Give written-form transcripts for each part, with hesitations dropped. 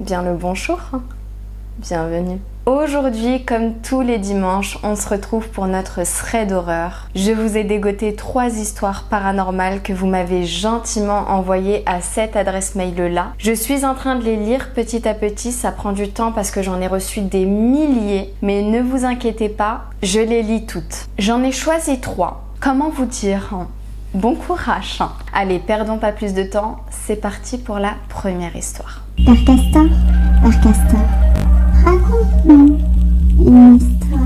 Bien le bonjour, bienvenue. Aujourd'hui, comme tous les dimanches, on se retrouve pour notre thread d'horreur. Je vous ai dégoté 3 histoires paranormales que vous m'avez gentiment envoyées à cette adresse mail-là. Je suis en train de les lire petit à petit, ça prend du temps parce que j'en ai reçu des milliers, mais ne vous inquiétez pas, je les lis toutes. J'en ai choisi 3. Comment vous dire ? Bon courage. Allez, perdons pas plus de temps, c'est parti pour la première histoire. Père Castor, raconte-nous une histoire.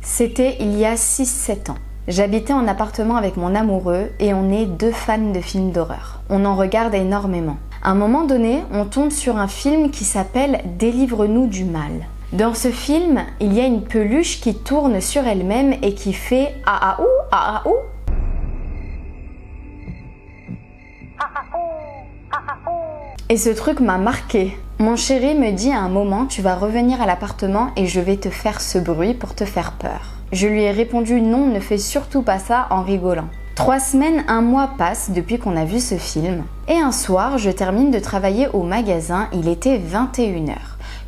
C'était il y a 6-7 ans. J'habitais en appartement avec mon amoureux et on est 2 fans de films d'horreur. On en regarde énormément. À un moment donné, on tombe sur un film qui s'appelle « Délivre-nous du mal ». Dans ce film, il y a une peluche qui tourne sur elle-même et qui fait « ah ah ouh, ah ah ouh ». Et ce truc m'a marqué. Mon chéri me dit à un moment, tu vas revenir à l'appartement et je vais te faire ce bruit pour te faire peur. Je lui ai répondu non, ne fais surtout pas ça en rigolant. 3 semaines, 1 mois passent depuis qu'on a vu ce film. Et un soir, je termine de travailler au magasin, il était 21h.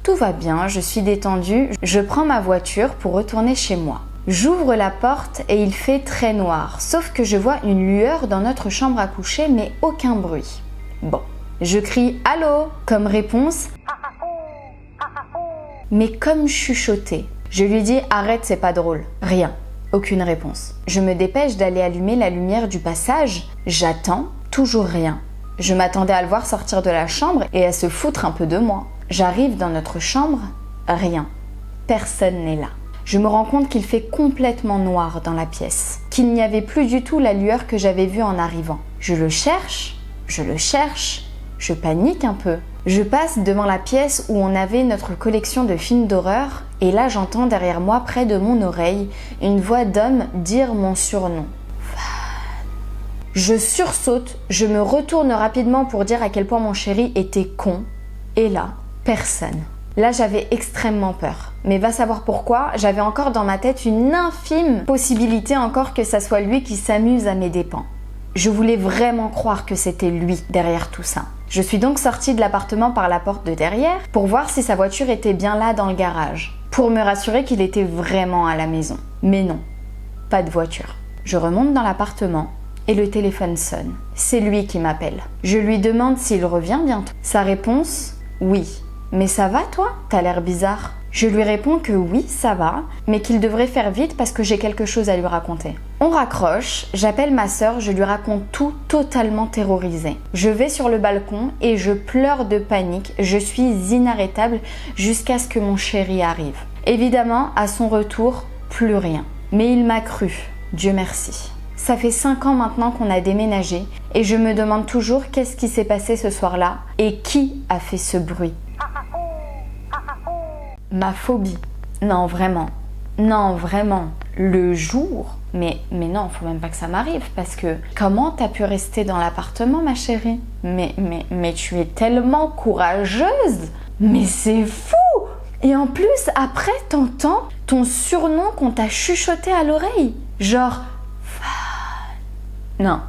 Tout va bien, je suis détendue, je prends ma voiture pour retourner chez moi. J'ouvre la porte et il fait très noir, sauf que je vois une lueur dans notre chambre à coucher mais aucun bruit. Bon. Je crie « Allô ?» comme réponse « mais comme chuchoté. Je lui dis « Arrête, c'est pas drôle. » Rien. Aucune réponse. Je me dépêche d'aller allumer la lumière du passage. J'attends. Toujours rien. Je m'attendais à le voir sortir de la chambre et à se foutre un peu de moi. J'arrive dans notre chambre. Rien. Personne n'est là. Je me rends compte qu'il fait complètement noir dans la pièce. Qu'il n'y avait plus du tout la lueur que j'avais vue en arrivant. Je le cherche. Je panique un peu. Je passe devant la pièce où on avait notre collection de films d'horreur et là j'entends derrière moi, près de mon oreille, une voix d'homme dire mon surnom. Je sursaute, je me retourne rapidement pour dire à quel point mon chéri était con. Et là, personne. Là j'avais extrêmement peur. Mais va savoir pourquoi, j'avais encore dans ma tête une infime possibilité encore que ça soit lui qui s'amuse à mes dépens. Je voulais vraiment croire que c'était lui derrière tout ça. Je suis donc sortie de l'appartement par la porte de derrière pour voir si sa voiture était bien là dans le garage, pour me rassurer qu'il était vraiment à la maison. Mais non, pas de voiture. Je remonte dans l'appartement et le téléphone sonne. C'est lui qui m'appelle. Je lui demande s'il revient bientôt. Sa réponse, oui. Mais ça va toi ? T'as l'air bizarre. Je lui réponds que oui, ça va, mais qu'il devrait faire vite parce que j'ai quelque chose à lui raconter. On raccroche, j'appelle ma sœur, je lui raconte tout totalement terrorisée. Je vais sur le balcon et je pleure de panique, je suis inarrêtable jusqu'à ce que mon chéri arrive. Évidemment, à son retour, plus rien. Mais il m'a cru, Dieu merci. Ça fait 5 ans maintenant qu'on a déménagé et je me demande toujours qu'est-ce qui s'est passé ce soir-là et qui a fait ce bruit. Ma phobie. Non, vraiment. Le jour. Mais non, faut même pas que ça m'arrive parce que comment t'as pu rester dans l'appartement, ma chérie ? Mais tu es tellement courageuse. Mais c'est fou ! Et en plus, après, t'entends ton surnom qu'on t'a chuchoté à l'oreille. Genre, non.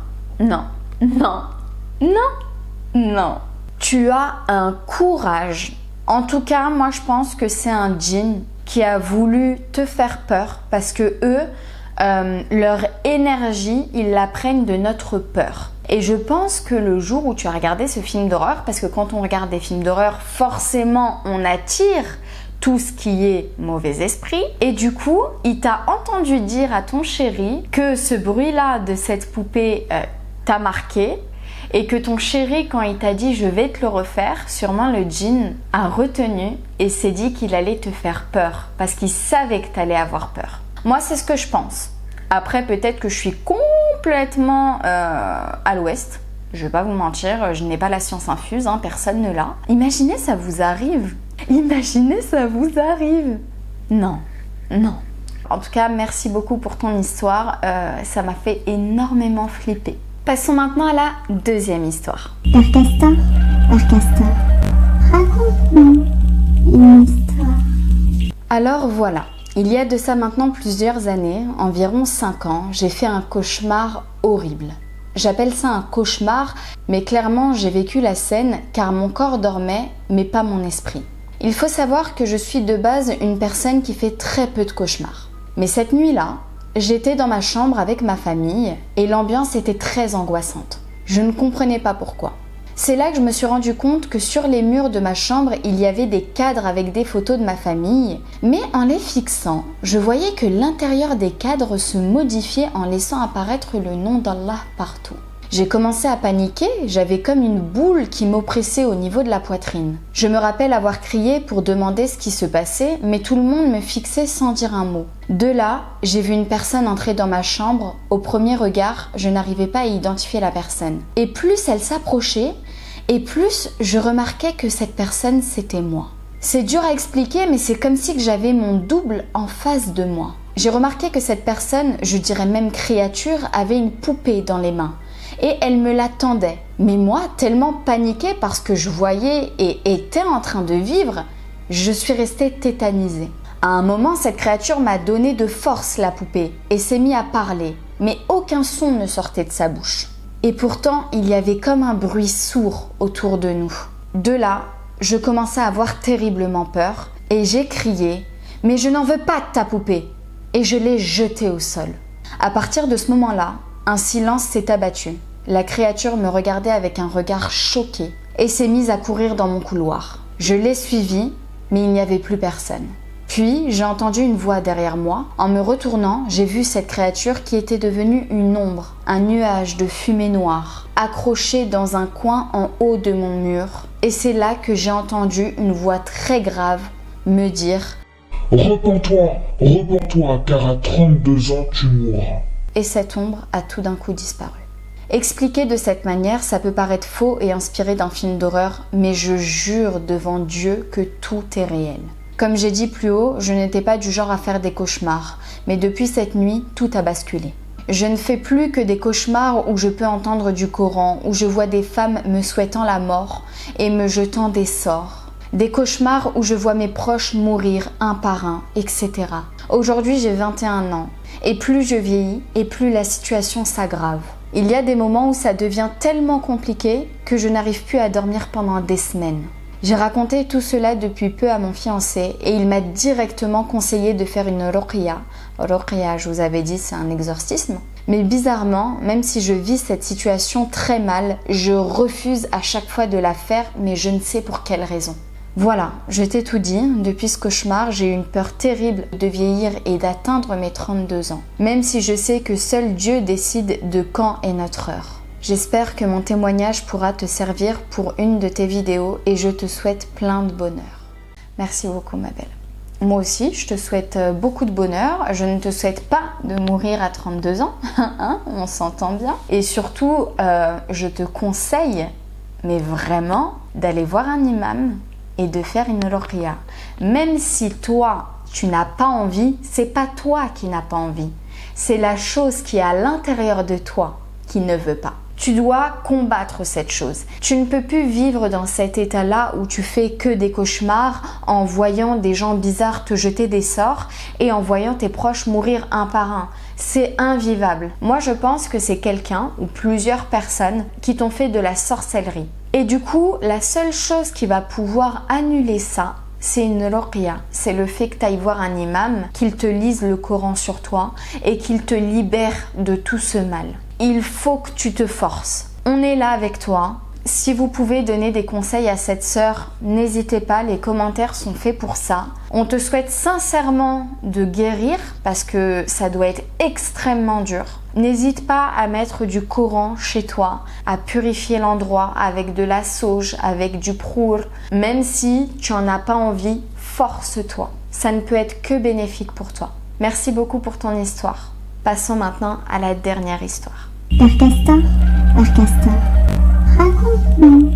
Tu as un courage. En tout cas, moi je pense que c'est un djinn qui a voulu te faire peur parce que eux, leur énergie, ils la prennent de notre peur. Et je pense que le jour où tu as regardé ce film d'horreur, parce que quand on regarde des films d'horreur, forcément on attire tout ce qui est mauvais esprit. Et du coup, il t'a entendu dire à ton chéri que ce bruit-là de cette poupée t'a marqué. Et que ton chéri, quand il t'a dit « je vais te le refaire », sûrement le djinn a retenu et s'est dit qu'il allait te faire peur parce qu'il savait que tu allais avoir peur. Moi, c'est ce que je pense. Après, peut-être que je suis complètement à l'ouest. Je vais pas vous mentir, je n'ai pas la science infuse, hein, personne ne l'a. Imaginez ça vous arrive. Non. En tout cas, merci beaucoup pour ton histoire. Ça m'a fait énormément flipper. Passons maintenant à la deuxième histoire. Père Castor, raconte-nous une histoire. Alors voilà, il y a de ça maintenant plusieurs années, environ 5 ans, j'ai fait un cauchemar horrible. j'appelle ça un cauchemar, mais clairement j'ai vécu la scène car mon corps dormait, mais pas mon esprit. Il faut savoir que je suis de base une personne qui fait très peu de cauchemars. Mais cette nuit-là, j'étais dans ma chambre avec ma famille et l'ambiance était très angoissante. Je ne comprenais pas pourquoi. C'est là que je me suis rendu compte que sur les murs de ma chambre, il y avait des cadres avec des photos de ma famille, mais en les fixant, je voyais que l'intérieur des cadres se modifiait en laissant apparaître le nom d'Allah partout. J'ai commencé à paniquer, j'avais comme une boule qui m'oppressait au niveau de la poitrine. Je me rappelle avoir crié pour demander ce qui se passait, mais tout le monde me fixait sans dire un mot. De là, j'ai vu une personne entrer dans ma chambre. Au premier regard, je n'arrivais pas à identifier la personne. Et plus elle s'approchait, et plus je remarquais que cette personne, c'était moi. C'est dur à expliquer, mais c'est comme si j'avais mon double en face de moi. J'ai remarqué que cette personne, je dirais même créature, avait une poupée dans les mains. Et elle me l'attendait. Mais moi, tellement paniquée parce que je voyais et étais en train de vivre, je suis restée tétanisée. À un moment, cette créature m'a donné de force la poupée et s'est mis à parler, mais aucun son ne sortait de sa bouche. Et pourtant, il y avait comme un bruit sourd autour de nous. De là, je commençais à avoir terriblement peur et j'ai crié « Mais je n'en veux pas de ta poupée !» et je l'ai jetée au sol. À partir de ce moment-là, un silence s'est abattu. La créature me regardait avec un regard choqué et s'est mise à courir dans mon couloir. Je l'ai suivie, mais il n'y avait plus personne. Puis, j'ai entendu une voix derrière moi. En me retournant, j'ai vu cette créature qui était devenue une ombre, un nuage de fumée noire, accroché dans un coin en haut de mon mur. Et c'est là que j'ai entendu une voix très grave me dire « Repens-toi, car à 32 ans, tu mourras. » Et cette ombre a tout d'un coup disparu. Expliqué de cette manière, ça peut paraître faux et inspiré d'un film d'horreur, mais je jure devant Dieu que tout est réel. Comme j'ai dit plus haut, je n'étais pas du genre à faire des cauchemars, mais depuis cette nuit, tout a basculé. Je ne fais plus que des cauchemars où je peux entendre du Coran, où je vois des femmes me souhaitant la mort et me jetant des sorts. Des cauchemars où je vois mes proches mourir un par un, etc. Aujourd'hui, j'ai 21 ans. Et plus je vieillis, et plus la situation s'aggrave. Il y a des moments où ça devient tellement compliqué que je n'arrive plus à dormir pendant des semaines. J'ai raconté tout cela depuis peu à mon fiancé et il m'a directement conseillé de faire une ruqya. Ruqya, je vous avais dit, c'est un exorcisme. Mais bizarrement, même si je vis cette situation très mal, je refuse à chaque fois de la faire, mais je ne sais pour quelle raison. Voilà, je t'ai tout dit. Depuis ce cauchemar, j'ai eu une peur terrible de vieillir et d'atteindre mes 32 ans. Même si je sais que seul Dieu décide de quand est notre heure. J'espère que mon témoignage pourra te servir pour une de tes vidéos et je te souhaite plein de bonheur. Merci beaucoup ma belle. Moi aussi, je te souhaite beaucoup de bonheur. Je ne te souhaite pas de mourir à 32 ans, hein, on s'entend bien. Et surtout, je te conseille, mais vraiment, d'aller voir un imam et de faire une ruqya. Même si toi, tu n'as pas envie, c'est pas toi qui n'as pas envie. C'est la chose qui est à l'intérieur de toi qui ne veut pas. Tu dois combattre cette chose. Tu ne peux plus vivre dans cet état-là où tu fais que des cauchemars en voyant des gens bizarres te jeter des sorts et en voyant tes proches mourir un par un. C'est invivable. Moi, je pense que c'est quelqu'un ou plusieurs personnes qui t'ont fait de la sorcellerie. Et du coup, la seule chose qui va pouvoir annuler ça, c'est une ruqya. C'est le fait que tu ailles voir un imam, qu'il te lise le Coran sur toi et qu'il te libère de tout ce mal. Il faut que tu te forces. On est là avec toi. Si vous pouvez donner des conseils à cette sœur, n'hésitez pas, les commentaires sont faits pour ça. On te souhaite sincèrement de guérir parce que ça doit être extrêmement dur. N'hésite pas à mettre du Coran chez toi, à purifier l'endroit avec de la sauge, avec du prour. Même si tu n'en as pas envie, force-toi. Ça ne peut être que bénéfique pour toi. Merci beaucoup pour ton histoire. Passons maintenant à la dernière histoire. Darkasta, raconte-nous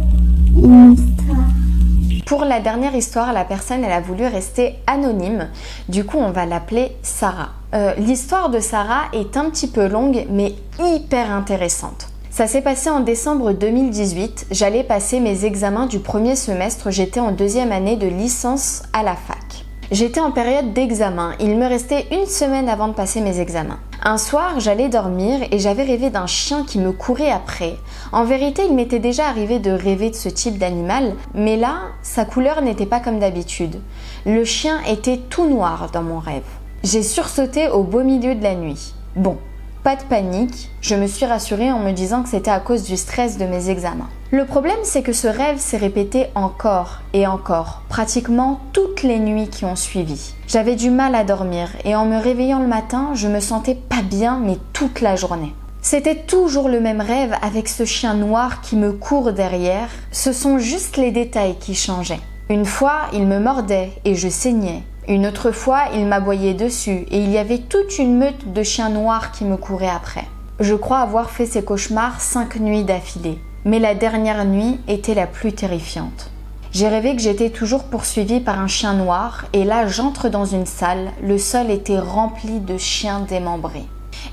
une histoire. Pour la dernière histoire, la personne elle a voulu rester anonyme. Du coup, on va l'appeler Sarah. L'histoire de Sarah est un petit peu longue, mais hyper intéressante. Ça s'est passé en décembre 2018. J'allais passer mes examens du premier semestre. J'étais en deuxième année de licence à la fac. J'étais en période d'examen, il me restait une semaine avant de passer mes examens. Un soir, j'allais dormir et j'avais rêvé d'un chien qui me courait après. En vérité, il m'était déjà arrivé de rêver de ce type d'animal, mais là, sa couleur n'était pas comme d'habitude. Le chien était tout noir dans mon rêve. J'ai sursauté au beau milieu de la nuit. Bon, pas de panique, je me suis rassurée en me disant que c'était à cause du stress de mes examens. Le problème, c'est que ce rêve s'est répété encore et encore, pratiquement toutes les nuits qui ont suivi. J'avais du mal à dormir et en me réveillant le matin, je me sentais pas bien, mais toute la journée. C'était toujours le même rêve avec ce chien noir qui me court derrière, ce sont juste les détails qui changeaient. Une fois, il me mordait et je saignais. Une autre fois, il m'aboyait dessus et il y avait toute une meute de chiens noirs qui me couraient après. Je crois avoir fait ces cauchemars 5 nuits d'affilée, mais la dernière nuit était la plus terrifiante. J'ai rêvé que j'étais toujours poursuivie par un chien noir et là j'entre dans une salle, le sol était rempli de chiens démembrés.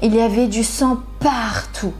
Il y avait du sang partout.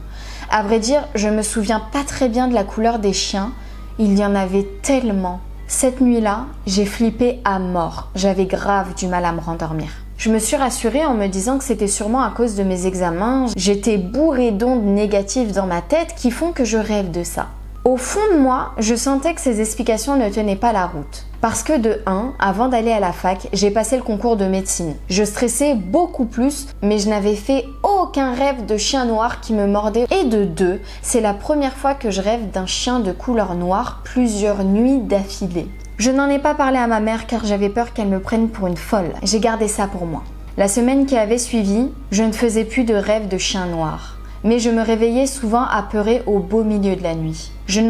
À vrai dire, je me souviens pas très bien de la couleur des chiens, il y en avait tellement. Cette nuit-là, j'ai flippé à mort. J'avais grave du mal à me rendormir. Je me suis rassurée en me disant que c'était sûrement à cause de mes examens. J'étais bourrée d'ondes négatives dans ma tête qui font que je rêve de ça. Au fond de moi, je sentais que ces explications ne tenaient pas la route. Parce que de 1, avant d'aller à la fac, j'ai passé le concours de médecine. Je stressais beaucoup plus, mais je n'avais fait aucun rêve de chien noir qui me mordait. Et de 2, c'est la première fois que je rêve d'un chien de couleur noire plusieurs nuits d'affilée. Je n'en ai pas parlé à ma mère car j'avais peur qu'elle me prenne pour une folle. J'ai gardé ça pour moi. La semaine qui avait suivi, je ne faisais plus de rêves de chien noir. Mais je me réveillais souvent apeurée au beau milieu de la nuit. Je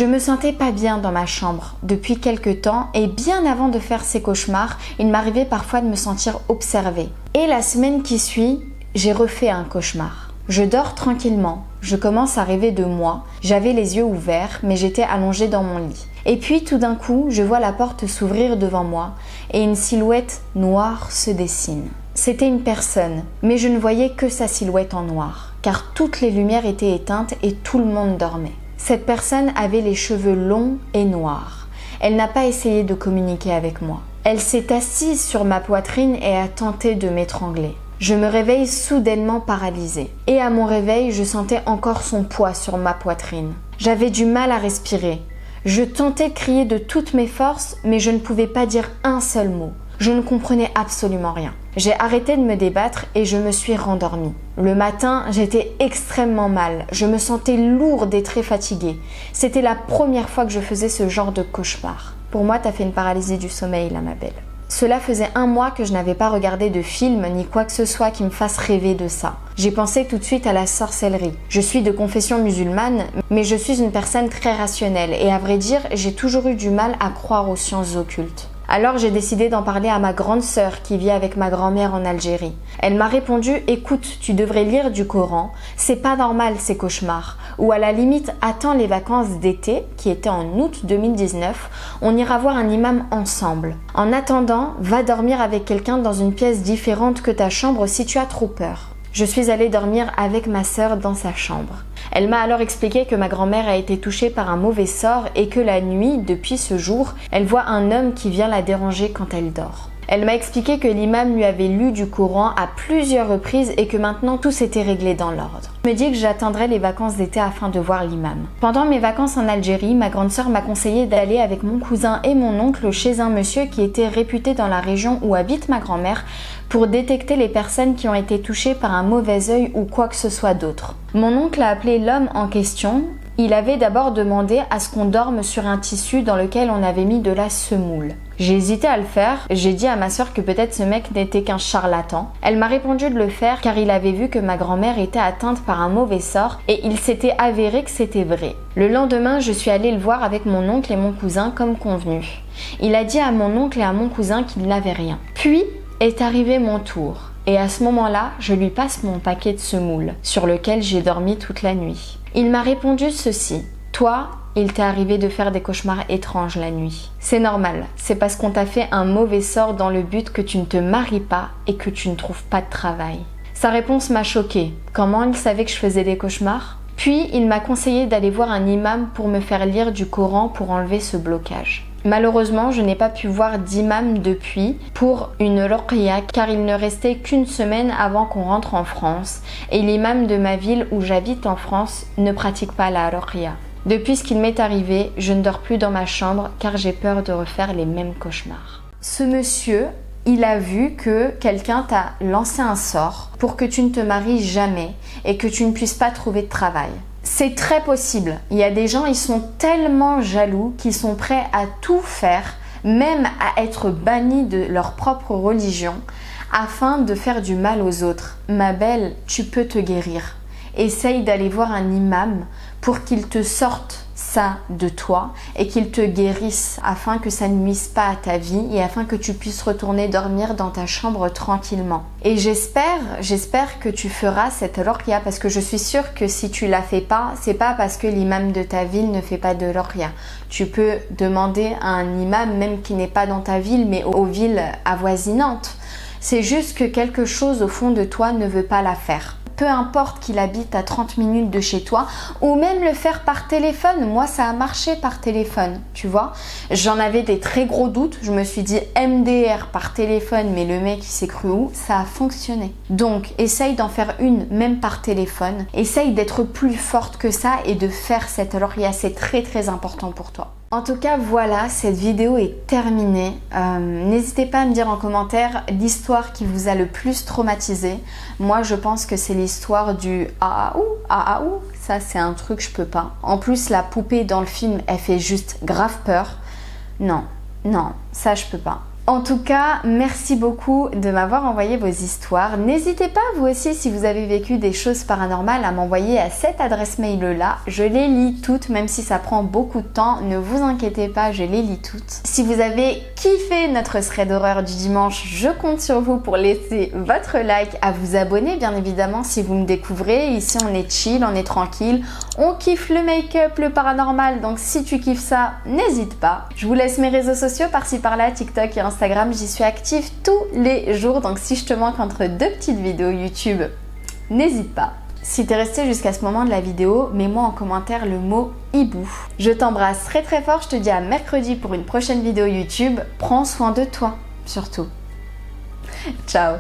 me sentais pas bien dans ma chambre depuis quelque temps et bien avant de faire ces cauchemars, il m'arrivait parfois de me sentir observée. Et la semaine qui suit, j'ai refait un cauchemar. Je dors tranquillement, je commence à rêver de moi, j'avais les yeux ouverts mais j'étais allongée dans mon lit. Et puis tout d'un coup, je vois la porte s'ouvrir devant moi et une silhouette noire se dessine. C'était une personne, mais je ne voyais que sa silhouette en noir, car toutes les lumières étaient éteintes et tout le monde dormait. Cette personne avait les cheveux longs et noirs. Elle n'a pas essayé de communiquer avec moi. Elle s'est assise sur ma poitrine et a tenté de m'étrangler. Je me réveille soudainement paralysée. Et à mon réveil, je sentais encore son poids sur ma poitrine. J'avais du mal à respirer. Je tentais de crier de toutes mes forces, mais je ne pouvais pas dire un seul mot. Je ne comprenais absolument rien. J'ai arrêté de me débattre et je me suis rendormie. Le matin, j'étais extrêmement mal. Je me sentais lourde et très fatiguée. C'était la première fois que je faisais ce genre de cauchemar. Pour moi, t'as fait une paralysie du sommeil là, ma belle. Cela faisait 1 mois que je n'avais pas regardé de film ni quoi que ce soit qui me fasse rêver de ça. J'ai pensé tout de suite à la sorcellerie. Je suis de confession musulmane, mais je suis une personne très rationnelle et à vrai dire, j'ai toujours eu du mal à croire aux sciences occultes. Alors j'ai décidé d'en parler à ma grande sœur qui vit avec ma grand-mère en Algérie. Elle m'a répondu « Écoute, tu devrais lire du Coran, c'est pas normal ces cauchemars. » Ou à la limite, attends les vacances d'été, qui étaient en août 2019, on ira voir un imam ensemble. En attendant, va dormir avec quelqu'un dans une pièce différente que ta chambre si tu as trop peur. Je suis allée dormir avec ma sœur dans sa chambre. Elle m'a alors expliqué que ma grand-mère a été touchée par un mauvais sort et que la nuit, depuis ce jour, elle voit un homme qui vient la déranger quand elle dort. Elle m'a expliqué que l'imam lui avait lu du Coran à plusieurs reprises et que maintenant tout s'était réglé dans l'ordre. Je me dis que j'attendrai les vacances d'été afin de voir l'imam. Pendant mes vacances en Algérie, ma grande sœur m'a conseillé d'aller avec mon cousin et mon oncle chez un monsieur qui était réputé dans la région où habite ma grand-mère pour détecter les personnes qui ont été touchées par un mauvais œil ou quoi que ce soit d'autre. Mon oncle a appelé l'homme en question. Il avait d'abord demandé à ce qu'on dorme sur un tissu dans lequel on avait mis de la semoule. J'ai hésité à le faire, j'ai dit à ma sœur que peut-être ce mec n'était qu'un charlatan. Elle m'a répondu de le faire car il avait vu que ma grand-mère était atteinte par un mauvais sort et il s'était avéré que c'était vrai. Le lendemain, je suis allée le voir avec mon oncle et mon cousin comme convenu. Il a dit à mon oncle et à mon cousin qu'il n'avait rien. Puis est arrivé mon tour. Et à ce moment-là, je lui passe mon paquet de semoule, sur lequel j'ai dormi toute la nuit. Il m'a répondu ceci. Toi, il t'est arrivé de faire des cauchemars étranges la nuit. C'est normal, c'est parce qu'on t'a fait un mauvais sort dans le but que tu ne te maries pas et que tu ne trouves pas de travail. Sa réponse m'a choquée. Comment il savait que je faisais des cauchemars ? Puis, il m'a conseillé d'aller voir un imam pour me faire lire du Coran pour enlever ce blocage. Malheureusement, je n'ai pas pu voir d'imam depuis pour une ruqya car il ne restait qu'une semaine avant qu'on rentre en France et l'imam de ma ville où j'habite en France ne pratique pas la ruqya. Depuis ce qu'il m'est arrivé, je ne dors plus dans ma chambre car j'ai peur de refaire les mêmes cauchemars. Ce monsieur, il a vu que quelqu'un t'a lancé un sort pour que tu ne te maries jamais et que tu ne puisses pas trouver de travail. C'est très possible. Il y a des gens, ils sont tellement jaloux qu'ils sont prêts à tout faire, même à être bannis de leur propre religion, afin de faire du mal aux autres. Ma belle, tu peux te guérir. Essaye d'aller voir un imam pour qu'il te sorte ça de toi et qu'il te guérisse afin que ça ne nuise pas à ta vie et afin que tu puisses retourner dormir dans ta chambre tranquillement. Et j'espère que tu feras cette ruqya parce que je suis sûre que si tu la fais pas, c'est pas parce que l'imam de ta ville ne fait pas de ruqya. Tu peux demander à un imam même qui n'est pas dans ta ville mais aux villes avoisinantes. C'est juste que quelque chose au fond de toi ne veut pas la faire. Peu importe qu'il habite à 30 minutes de chez toi ou même le faire par téléphone. Moi, ça a marché par téléphone, tu vois. J'en avais des très gros doutes. Je me suis dit MDR par téléphone, mais le mec, il s'est cru où? Ça a fonctionné. Donc, essaye d'en faire une, même par téléphone. Essaye d'être plus forte que ça et de faire cette ruqya. C'est très, très important pour toi. En tout cas, voilà, cette vidéo est terminée. N'hésitez pas à me dire en commentaire l'histoire qui vous a le plus traumatisé. Moi, je pense que c'est l'histoire du Aaou. Ça, c'est un truc, je peux pas. En plus, la poupée dans le film, elle fait juste grave peur. Non, ça, je peux pas. En tout cas, merci beaucoup de m'avoir envoyé vos histoires. N'hésitez pas, vous aussi, si vous avez vécu des choses paranormales, à m'envoyer à cette adresse mail-là. Je les lis toutes, même si ça prend beaucoup de temps. Ne vous inquiétez pas, je les lis toutes. Si vous avez kiffé notre thread d'horreur du dimanche, je compte sur vous pour laisser votre like, à vous abonner, bien évidemment, si vous me découvrez. Ici, on est chill, on est tranquille. On kiffe le make-up, le paranormal. Donc, si tu kiffes ça, n'hésite pas. Je vous laisse mes réseaux sociaux par-ci par-là, TikTok et Instagram, j'y suis active tous les jours, donc si je te manque entre deux petites vidéos YouTube, n'hésite pas. Si t'es resté jusqu'à ce moment de la vidéo, mets-moi en commentaire le mot hibou. Je t'embrasse très très fort, je te dis à mercredi pour une prochaine vidéo YouTube. Prends soin de toi, surtout. Ciao.